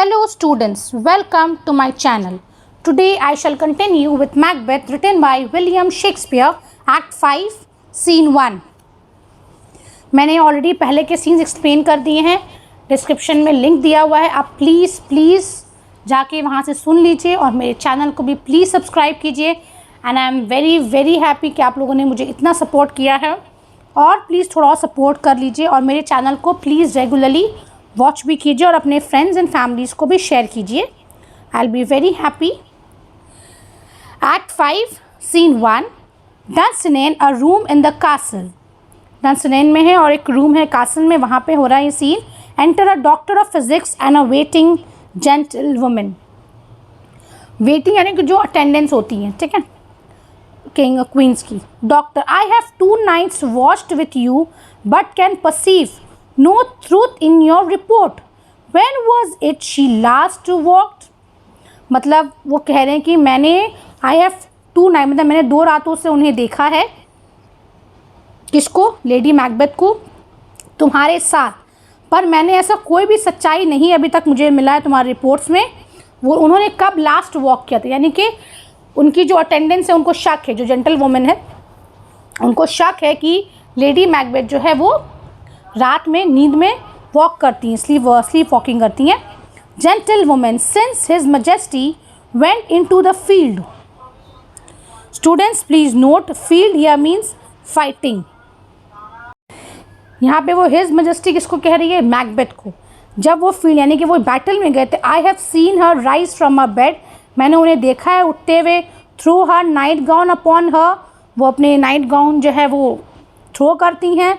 Hello students, welcome to my channel. Today I shall continue with Macbeth written by William Shakespeare, Act 5, Scene 1. मैंने already पहले के scenes explain कर दिए हैं, description में link दिया हुआ है, आप प्लीज़ जाके वहाँ से सुन लीजिए और मेरे चैनल को भी प्लीज़ सब्सक्राइब कीजिए. And I am very happy कि आप लोगों ने मुझे इतना सपोर्ट किया है और प्लीज़ थोड़ा और सपोर्ट कर लीजिए और मेरे चैनल को प्लीज़ रेगुलरली वॉच भी कीजिए और अपने फ्रेंड्स एंड फैमिलीज़ को भी शेयर कीजिए. I will be very happy. Act 5 scene 1. Dunsinane a room in the castle. Dunsinane में है और एक रूम है कासल में, वहाँ पे हो रहा है ये scene. Enter a doctor of physics and a waiting gentlewoman. Waiting यानी कि जो अटेंडेंस होती हैं, ठीक है, किंग क्वींस की. Doctor, I have 2 nights watched with you but can perceive no truth in your report. When was it she last walked? मतलब वो कह रहे हैं कि मैंने I have 2 nights मतलब मैंने 2 रातों से उन्हें देखा है. किसको? लेडी मैकबेथ को, तुम्हारे साथ, पर मैंने ऐसा कोई भी सच्चाई नहीं अभी तक मुझे मिला है तुम्हारे रिपोर्ट्स में. वो उन्होंने कब लास्ट वॉक किया था, यानी कि उनकी जो अटेंडेंस है उनको शक है, जो जेंटल वुमेन है उनको शक है कि लेडी मैकबेथ जो है वो रात में नींद में वॉक करती हैं, स्लीप वॉकिंग करती हैं. Gentle women, since his majesty went into the field. Students please note, field here means fighting. यहाँ पे वो हिज मजेस्टी किसको कह रही है? मैकबेथ को. जब वो फील्ड यानी कि वो बैटल में गए थे. I have seen her rise from a bed. मैंने उन्हें देखा है उठते हुए. Throw her nightgown upon her. वो अपने नाइट गाउन जो है वो थ्रो करती हैं.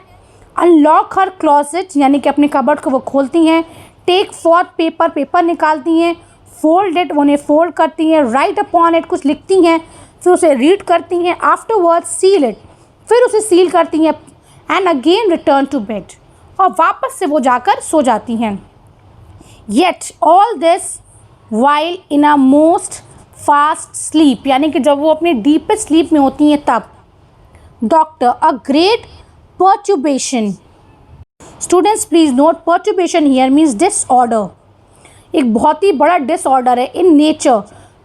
अनलॉक हर क्लॉसेट यानी कि अपने कबर्ड को वो खोलती हैं. टेक फॉर पेपर, पेपर निकालती हैं. फोल्ड इट, उन्हें फोल्ड करती हैं. राइट अपॉन इट, कुछ लिखती हैं, फिर उसे रीड करती हैं. आफ्टरवर्ड सील इट, फिर उसे सील करती हैं. And again return to bed, और वापस से वो जाकर सो जाती हैं. Yet all this while in a most fast sleep, यानी कि जब वो अपने डीपेस्ट स्लीप में होती हैं तब. Doctor, a great perturbation. Students please note, perturbation here means disorder. एक बहुत ही बड़ा disorder है in nature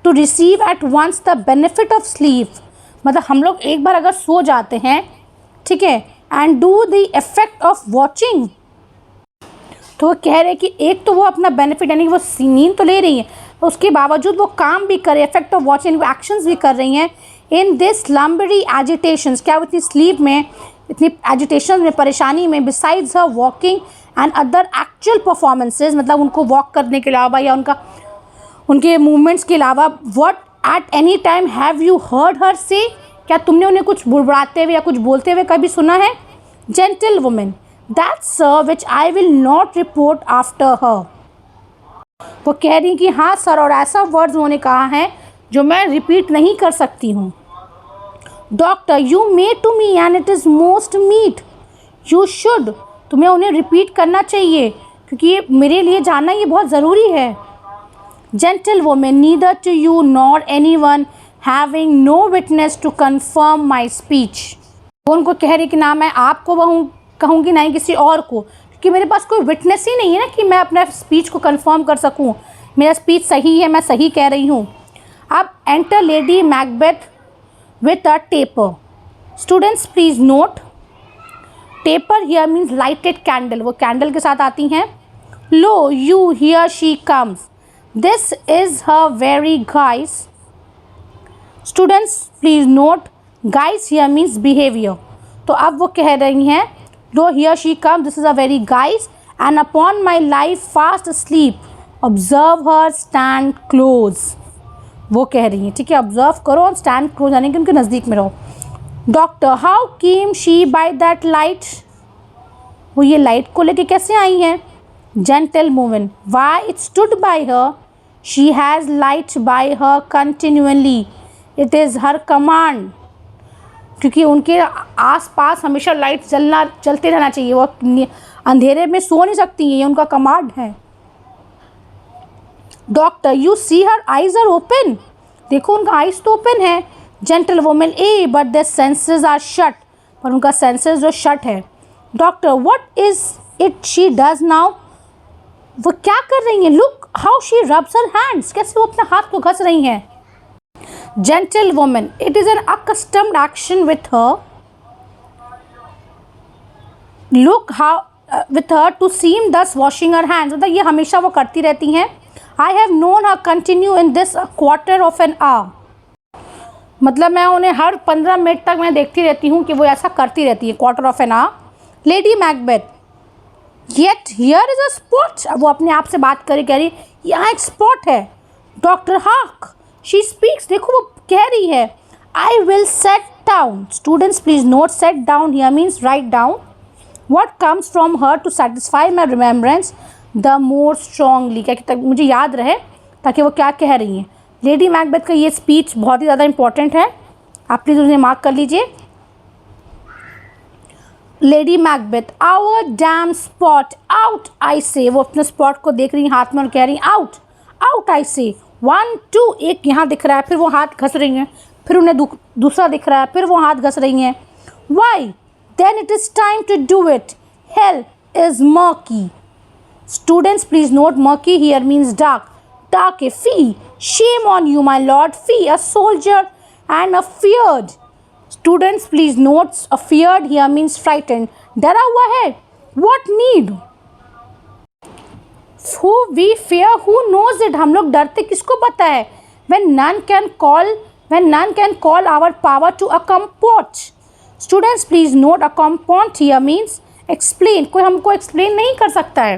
to receive at once the benefit of sleep. मतलब हम लोग एक बार अगर सो जाते हैं, ठीक है, and do the effect of watching, तो वो कह रहे हैं कि एक तो वो अपना बेनिफिट यानी कि वो नींद तो ले रही हैं, उसके बावजूद वो काम भी करे, इफेक्ट ऑफ वॉचिंग, वो एक्शंस भी कर रही हैं. इन दिस लम्बरी एजिटेशंस, क्या वो इतनी स्लीप में, इतनी एजिटेशन में, परेशानी में. Besides her walking and other actual performances, मतलब उनको वॉक करने के अलावा या उनके मूवमेंट्स के अलावा. What at any time have you heard हर से, क्या तुमने उन्हें कुछ बुड़बुड़ाते हुए या कुछ बोलते हुए कभी सुना है? Gentle women, that's sir which I will not report after her. वो कह रही कि हाँ सर, और ऐसा वर्ड्स उन्होंने कहा है जो मैं रिपीट नहीं कर सकती हूँ. Doctor, you may to me and it is most meet. You should, तुम्हें उन्हें रिपीट करना चाहिए क्योंकि ये मेरे लिए जानना ये बहुत ज़रूरी है. Gentlewoman, neither to you nor any one having no witness to confirm my speech. वो उनको कह रही कि ना मैं आपको कहूँगी ना ही किसी और को, क्योंकि मेरे पास कोई विटनेस ही नहीं है ना कि मैं अपना स्पीच को कन्फर्म कर सकूँ. मेरा स्पीच सही है, मैं सही कह रही हूँ. अब enter lady Macbeth with a taper. Students please note, taper here means lighted candle. वो कैंडल के साथ आती हैं. Lo, you, here she comes. This is her very guise. Students please note, guise here means behavior. तो अब वो कह रही हैं, Lo, here she comes. This is a very guise, and upon my life fast asleep. Observe her, stand close. वो कह रही हैं, ठीक है, ऑब्जर्व करो और स्टैंड क्लोज यानी कि उनके नज़दीक में रहो. Doctor, how came she by that light. वो ये लाइट को लेके कैसे आई हैं? Gentle women, why it stood by her. She has light by her continually. It is her command, क्योंकि उनके आसपास हमेशा लाइट चलते रहना चाहिए. वो अंधेरे में सो नहीं सकती हैं, ये उनका कमांड है. Doctor, you see her eyes are open. देखो उनका आइज तो ओपन है. Gentlewoman, ay but their senses are shut. पर उनका सेंसेस जो शट है. Doctor, what is it she does now. वो क्या कर रही हैं? Look how she rubs her hands, कैसे वो अपने हाथ को घस रही हैं. Gentlewoman, it is an accustomed action with her. Look how with her to seem दस वॉशिंग हर हैंड्स, मतलब ये हमेशा वो करती रहती हैं. आई have known her continue in this a quarter of an hour, मतलब मैं उन्हें हर 15 मिनट तक मैं देखती रहती हूँ कि वो ऐसा करती रहती है, quarter of an hour. Lady Macbeth, yet here is a spot, अब वो अपने आप से बात करी, कह रही यहाँ एक स्पॉट है. डॉक्टर हार्क, शी स्पीक्स, देखो वो कह रही है. I will set down. Students please note, set down here means write down. What comes from her to satisfy my remembrance the more strongly, क्या कि मुझे याद रहे ताकि वो क्या कह रही हैं. लेडी मैकबेथ का ये स्पीच बहुत ही ज़्यादा इंपॉर्टेंट है, आप प्लीज़ उन्हें मार्क कर लीजिए. Lady Macbeth, our damn spot out I say, वो अपने स्पॉट को देख रही हैं हाथ में और कह रही हैं आउट आउट आई से. 1 2, एक यहाँ दिख रहा है, फिर वो हाथ घस रही हैं, फिर उन्हें दूसरा दिख रहा है, फिर वो हाथ घस रही हैं. Why then it is time to do it. Hell is murky. Students please note, murky here means dark. Dark है. Fee, shame on you my lord. Fee, a soldier and a feared. Students please note, a feared here means frightened. डरा हुआ है. What need? Who we fear, who knows it, हम लोग डरते किसको पता है. When none can call our power to accompany. Students please note, accompt here means explain, कोई हमको एक्सप्लेन नहीं कर सकता है.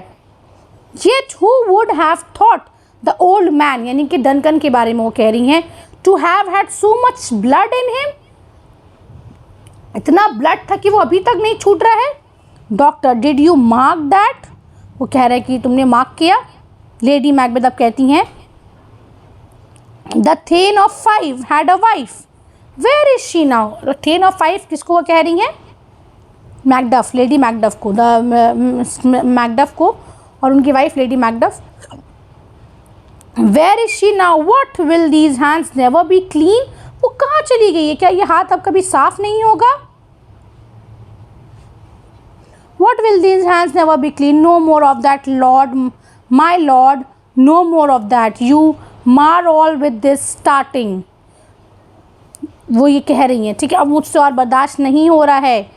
Yet who would have thought the old man, यानी कि डंकन के बारे में वो कह रही हैं, to have had so much blood in him, इतना ब्लड था कि वो अभी तक नहीं छूट रहा है. Doctor, did you mark that, वो कह रहा है कि तुमने मार्क किया. लेडी मैकबेथ अब कहती हैं, the thane of 5 had a wife, where is she now. Thane of 5 किसको वो कह रही हैं? मैकडफ, लेडी मैकडफ को, मैकडफ को और उनकी wife lady Macduff. Where is she now, what will these hands never be clean, वो कहाँ चली गई है, क्या ये हाथ अब कभी साफ नहीं होगा. What will these hands never be clean, no more of that lord my lord, no more of that. You mar all with this starting, वो ये कह रही हैं, ठीक है, अब मुझसे और बर्दाश्त नहीं हो रहा है.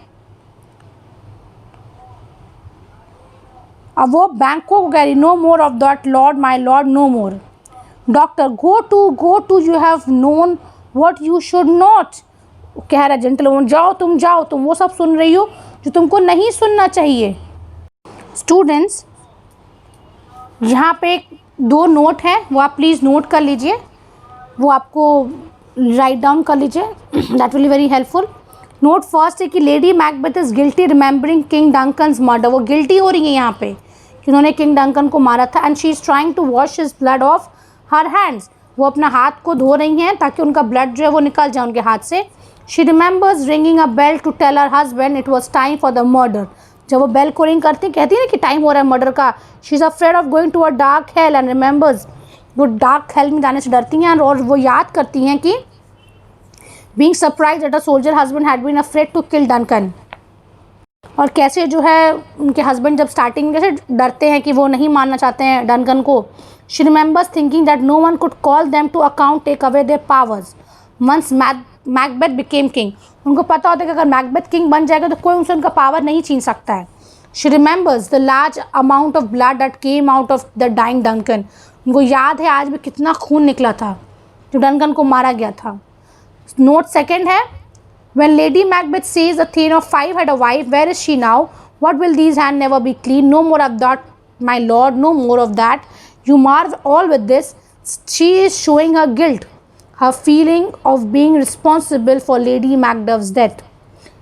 अब वो बैंक को कह रही, no more of that lord my lord, no more. Doctor, go to you have known what you should not, कह रहा है जेंटलमैन, जाओ तुम वो सब सुन रही हो जो तुमको नहीं सुनना चाहिए. स्टूडेंट्स, यहाँ पे 2 नोट हैं, वो आप प्लीज़ नोट कर लीजिए, वो आपको राइट डाउन कर लीजिए, that will be very helpful. Node first है कि lady Macbeth is guilty remembering king Duncan's murder, वो गिल्टी हो रही है यहाँ पे कि उन्होंने किंग डंकन को मारा था. And she is trying to wash his blood off her hands, वो अपना हाथ को धो रही हैं ताकि उनका ब्लड जो है वो निकल जाए उनके हाथ से. She remembers ringing a bell to tell her husband it was time for the murder, जब वो बेल को रिंग करती कहती है ना कि टाइम हो रहा है मर्डर का. She is afraid of going to a dark hell and remembers, वो डार्क हेल में जाने से डरती हैं और वो याद करती हैं कि being surprised that a soldier husband had been afraid to kill Duncan, और कैसे जो है उनके हस्बैंड जब स्टार्टिंग में कैसे डरते हैं कि वो नहीं मानना चाहते हैं डनकन को. She remembers thinking that no one could call them to account, take away their powers once Macbeth became king, उनको पता होता है कि अगर मैकबेथ किंग बन जाएगा तो कोई उनसे उनका पावर नहीं छीन सकता है. She remembers the large amount of blood that came out of the dying Duncan, उनको याद है आज भी कितना खून निकला था जो डंकन को मारा गया था. नोट सेकेंड है, when Lady Macbeth says a thane of 5 had a wife, where is she now? What will these hands never be clean? No more of that, my lord, no more of that. You marvel all with this. She is showing her guilt, her feeling of being responsible for Lady Macduff's death.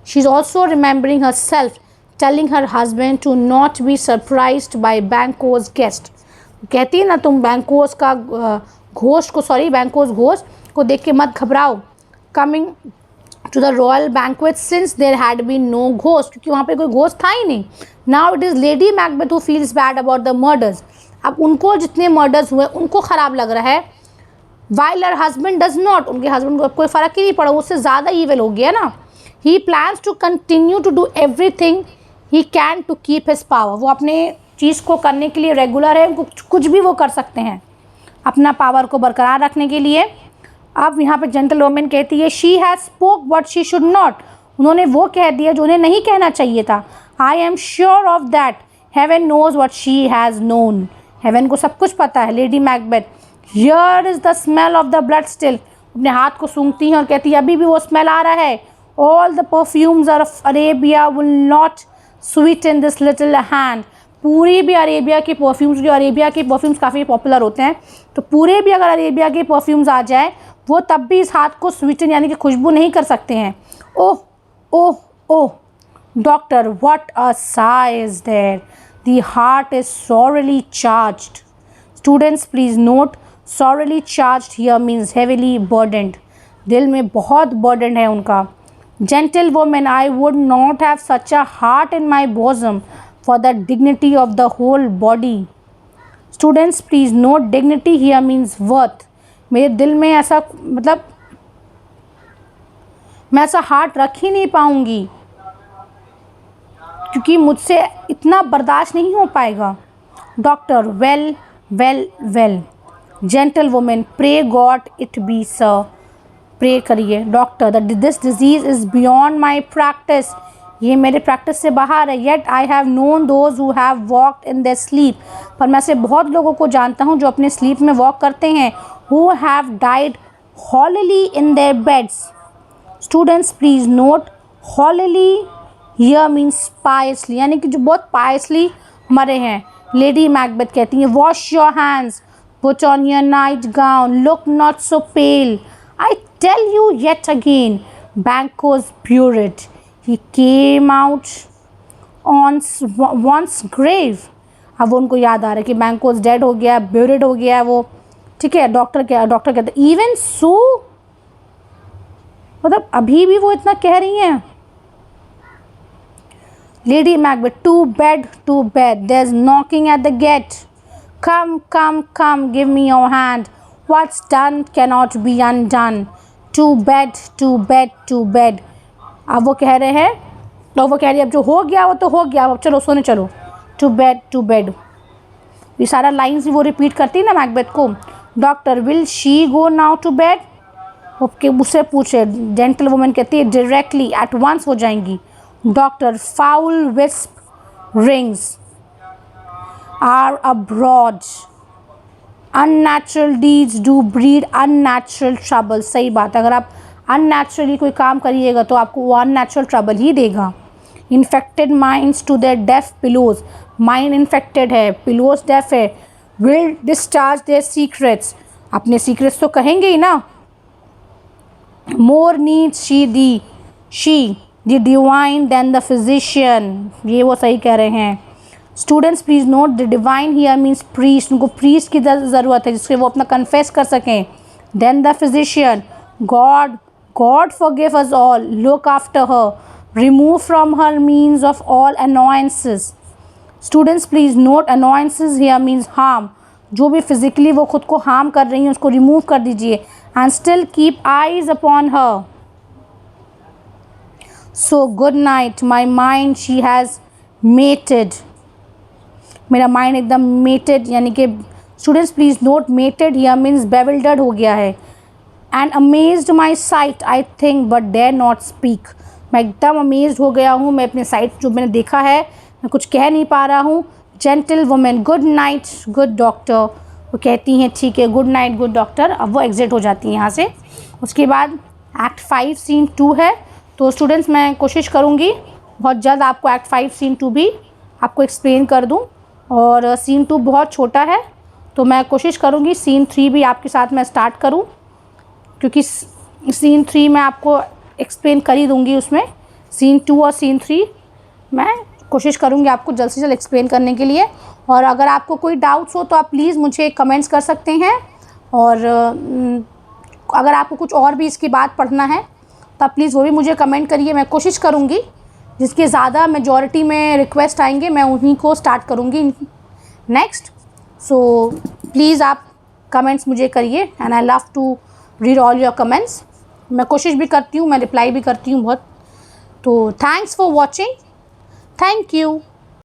She is also remembering herself, telling her husband to not be surprised by Banquo's guest. कहती है ना तुम बैंकोस का घोष को, sorry बैंकोस Ghosh को देख के मत घबराओ. Coming to the royal banquet since there had been no ghost, क्योंकि वहाँ पे कोई घोष था ही नहीं. Now it is Lady Macbeth who feels bad about the murders. अब उनको जितने मर्डर्स हुए उनको ख़राब लग रहा है. While her husband does not, उनके हस्बैंड को अब कोई फ़र्क ही नहीं पड़ा, उससे ज़्यादा evil हो गया ना. He plans to continue to do everything he can to keep his power. वो अपने चीज़ को करने के लिए रेगुलर है, कुछ भी वो कर सकते हैं अपना पावर को बरकरार रखने के लिए। अब यहाँ पे जेंटल वुमन कहती है she has spoke what she should not, उन्होंने वो कह दिया जो उन्हें नहीं कहना चाहिए था। I am sure of that heaven knows what she has known, heaven को सब कुछ पता है। Lady Macbeth here is the smell of the blood still, अपने हाथ को सूंघती है और कहती है अभी भी वो स्मेल आ रहा है। All the perfumes of Arabia will not Sutton this little hand, पूरी भी अरेबिया के परफ्यूम्स, जो अरेबिया के परफ्यूम्स काफ़ी पॉपुलर होते हैं, तो पूरे भी अगर अरेबिया के परफ्यूम्स आ जाए वो तब भी इस हाथ को स्वीटन यानी कि खुशबू नहीं कर सकते हैं। Oh oh oh doctor what a sigh is there, the heart is sorely charged. Students please note, sorely charged here means heavily burdened, दिल में बहुत बर्डन है उनका। Gentlewoman I would not have such a heart in my bosom for the dignity of the whole body. Students please note, dignity here means worth. मेरे दिल में ऐसा मतलब मैं ऐसा हार्ट रख ही नहीं पाऊंगी क्योंकि मुझसे इतना बर्दाश्त नहीं हो पाएगा। Doctor well well well. Gentlewoman pray God it be sir, pray करिए। Doctor this disease is beyond my practice, ये मेरे प्रैक्टिस से बाहर है। Yet I have known those who have walked in their sleep, पर मैं से बहुत लोगों को जानता हूँ जो अपने स्लीप में वॉक करते हैं। Who have died holily in their beds. Students please note, holily here means piously, यानी कि जो बहुत पायसली मरे हैं। लेडी मैकबेथ कहती हैं wash your hands, put on your nightgown, look not so pale, I tell you yet again, Banquo's buried, he came out on one's grave। अब उनको याद आ रहा है कि बैंकोस डेड हो गया, ब्यूरिड हो गया है वो, ठीक है। डॉक्टर कहते हैं इवन सो, मतलब अभी भी वो इतना कह रही हैं। Lady Macbeth to bed there is knocking at the gate, come come come give me your hand, what's done cannot be undone, to bed to bed to bed. अब वो कह रहे हैं, तो वो कह रही है अब जो हो गया वो तो हो गया, अब चलो सोने चलो, टू बेड। ये सारा लाइन्स भी वो रिपीट करती है ना मैकबेथ को। Doctor will she go now to bed, okay उससे पूछे। जेंटल वुमन कहती है डायरेक्टली एट वंस हो जाएंगी। Doctor foul whisperings are abroad, unnatural deeds do breed unnatural trouble. सही बात, अगर आप अननेचुरली कोई काम करिएगा तो आपको वो अननेचुरल ट्रबल ही देगा। Infected minds to their deaf pillows, mind infected है, पिलोज डेफ है। विल डिस्चार्ज देयर सीक्रेट्स, अपने सीक्रेट्स तो कहेंगे ही ना। More needs she the divine than the physician, ये वो सही कह रहे हैं। Students please note, the divine here means priest, उनको प्रीस्ट की ज़रूरत है जिससे वो अपना कन्फेस कर सकें। Then the physician, God forgive us all, look after her, remove from her means of all annoyances। Students please note, annoyances here means harm, जो भी physically वो खुद को harm कर रही हैं उसको remove कर दीजिए। and still keep eyes upon her। so good night, my mind she has mated, मेरा mind एकदम mated यानी कि students please note, mated here means bewildered हो गया है। and amazed my sight I think but dare not speak, मैं एकदम amazed हो गया हूँ, मैं अपने sight जो मैंने देखा है मैं कुछ कह नहीं पा रहा हूँ। gentle woman good night good doctor, वो कहती हैं ठीक है गुड नाइट गुड डॉक्टर। अब वो एग्जिट हो जाती हैं यहाँ से। उसके बाद एक्ट 5 सीन 2 है। तो स्टूडेंट्स मैं कोशिश करूँगी बहुत जल्द आपको एक्ट 5 सीन 2 भी आपको एक्सप्लेन कर दूँ, और सीन 2 बहुत छोटा है तो मैं कोशिश करूँगी सीन 3 भी आपके साथ मैं स्टार्ट करूँ, क्योंकि सीन 3 मैं आपको एक्सप्लेन कर ही दूँगी। उसमें सीन 2 और सीन 3 मैं कोशिश करूँगी आपको जल्द से जल्द एक्सप्लेन करने के लिए। और अगर आपको कोई डाउट्स हो तो आप प्लीज़ मुझे कमेंट्स कर सकते हैं, और अगर आपको कुछ और भी इसकी बात पढ़ना है तो आप प्लीज़ वो भी मुझे कमेंट करिए। मैं कोशिश करूँगी जिसके ज़्यादा मेजॉरिटी में रिक्वेस्ट आएंगे मैं उन्हीं को स्टार्ट करूँगी नेक्स्ट। सो प्लीज़ आप कमेंट्स मुझे करिए, and I love to read all your comments. मैं कोशिश भी करती हूँ, मैं रिप्लाई भी करती हूँ बहुत। तो thanks for watching, thank you.